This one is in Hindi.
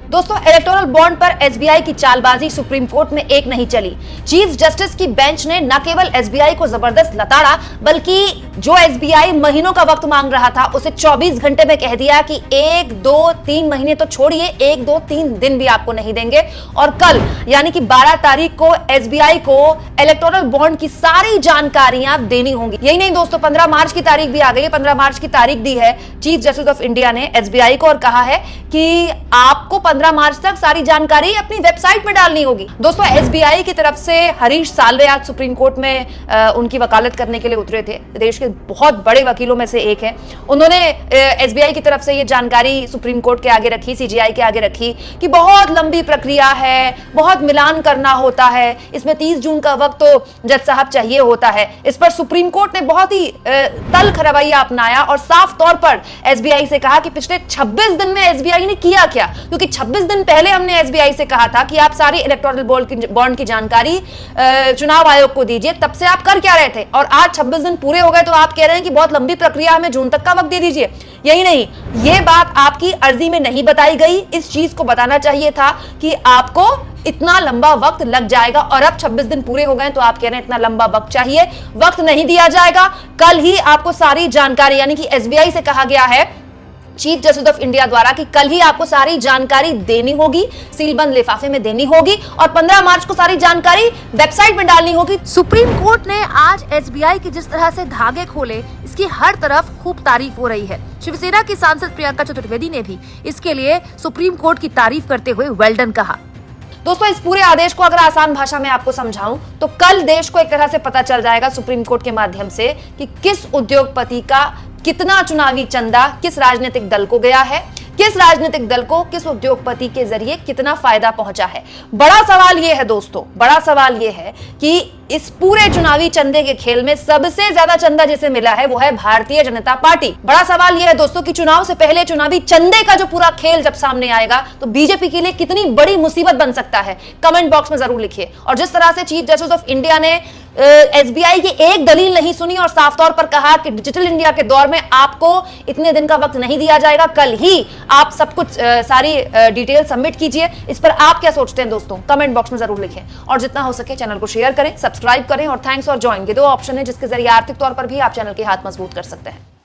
दोस्तों, इलेक्टोरल बॉन्ड पर एसबीआई की चालबाजी सुप्रीम कोर्ट में एक नहीं चली। चीफ जस्टिस की बेंच ने न केवल एसबीआई को जबरदस्त लताड़ा, बल्कि जो एसबीआई महीनों का वक्त मांग रहा था उसे 24 घंटे में कह दिया कि 1, 2, 3 महीने तो छोड़िए, 1, 2, 3 दिन भी आपको नहीं देंगे। और कल यानी कि 12 तारीख को एसबीआई को इलेक्टोरल बॉन्ड की सारी जानकारियां देनी होंगी। यही नहीं दोस्तों, 15 मार्च की तारीख भी आ गई है। 15 मार्च की तारीख दी है चीफ जस्टिस ऑफ इंडिया ने एसबीआई को और कहा है कि आपको 15 मार्च तक सारी जानकारी अपनी वेबसाइट में डालनी होगी। दोस्तों, एसबीआई की तरफ से हरीश साल्वे आज सुप्रीम कोर्ट में उनकी वकालत करने के लिए उतरे थे। देश के बहुत बड़े वकीलों में से एक है। उन्होंने एसबीआई की तरफ से ये जानकारी सुप्रीम कोर्ट के आगे रखी, सीजीआई के आगे रखी कि बहुत लंबी प्रक्रिया है, बहुत मिलान करना होता है, इसमें 30 जून का वक्त तो जज साहब चाहिए होता है। इस पर सुप्रीम कोर्ट ने बहुत ही तल्ख रवैया अपनाया और साफ तौर पर एसबीआई से कहा कि पिछले 26 दिन में एसबीआई ने किया क्या, क्योंकि 26 दिन पहले हमने एसबीआई से कहा था कि आप सारी इलेक्टोरल बॉन्ड की जानकारी चुनाव आयोग को दीजिए, तब से आप कर क्या रहे थे। और आज 26 दिन पूरे हो गए तो आप कह रहे हैं कि बहुत लंबी प्रक्रिया, हमें जून तक का वक्त दे दीजिए। यही नहीं, यह बात आपकी अर्जी में नहीं बताई गई। इस चीज को बताना चाहिए था कि आपको इतना लंबा वक्त लग जाएगा, और अब 26 दिन पूरे हो गए तो आप कह रहे हैं इतना लंबा वक्त चाहिए। वक्त नहीं दिया जाएगा। कल ही आपको सारी जानकारी, यानी कि एसबीआई से कहा गया है चीफ जस्टिस ऑफ इंडिया द्वारा कि कल ही आपको सारी जानकारी देनी होगी, सीलबंद लिफाफे में देनी होगी, और 15 मार्च को सारी जानकारी वेबसाइट में डालनी होगी। सुप्रीम कोर्ट ने आज एसबीआई की जिस तरह से धागे खोले, इसकी हर तरफ खूब तारीफ हो रही है। शिवसेना की सांसद प्रियंका चतुर्वेदी ने भी इसके लिए सुप्रीम कोर्ट की तारीफ करते हुए वेल डन कहा। दोस्तों, इस पूरे आदेश को अगर आसान भाषा में आपको समझाऊं तो कल देश को एक तरह से पता चल जाएगा सुप्रीम कोर्ट के माध्यम से कि किस उद्योगपति का कितना चुनावी चंदा किस राजनीतिक दल को गया है, किस राजनीतिक दल को किस उद्योगपति के जरिए कितना फायदा पहुंचा है। बड़ा सवाल यह है दोस्तों, बड़ा सवाल यह है कि इस पूरे चुनावी चंदे के खेल में सबसे ज्यादा चंदा जिसे मिला है वो है भारतीय जनता पार्टी। बड़ा सवाल यह है दोस्तों कि चुनाव से पहले चुनावी चंदे का जो पूरा खेल जब सामने आएगा तो बीजेपी के लिए कितनी बड़ी मुसीबत बन सकता है, कमेंट बॉक्स में जरूर लिखिए। और जिस तरह से चीफ जस्टिस ऑफ इंडिया ने एसबीआई की एक दलील नहीं सुनी और साफ तौर पर कहा कि डिजिटल इंडिया के दौर में आपको इतने दिन का वक्त नहीं दिया जाएगा, कल ही आप सब कुछ सारी डिटेल सबमिट कीजिए। इस पर आप क्या सोचते हैं दोस्तों, कमेंट बॉक्स में जरूर लिखें। और जितना हो सके चैनल को शेयर करें, सब्सक्राइब करें और थैंक्स और ज्वाइन, ये 2 ऑप्शन है जिसके जरिए आर्थिक तौर पर भी आप चैनल के हाथ मजबूत कर सकते हैं।